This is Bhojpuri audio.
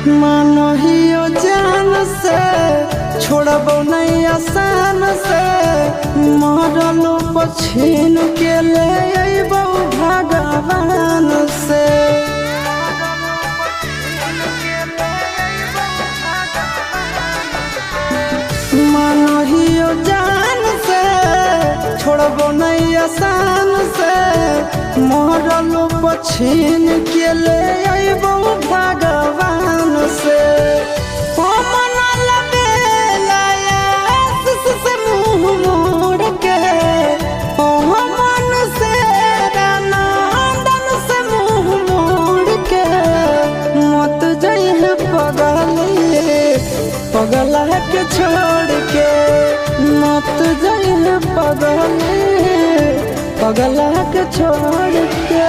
मानहियो जान से छोड़बो नहीं आसान से मरलो पछीन के ले अइबो भगवान से। मानहियो जान से छोड़बो नहीं आसान से मरलो पछीन के ले अइबो भगवान से। पगला के छोड़ के मत जाइए पगला के छोड़ के।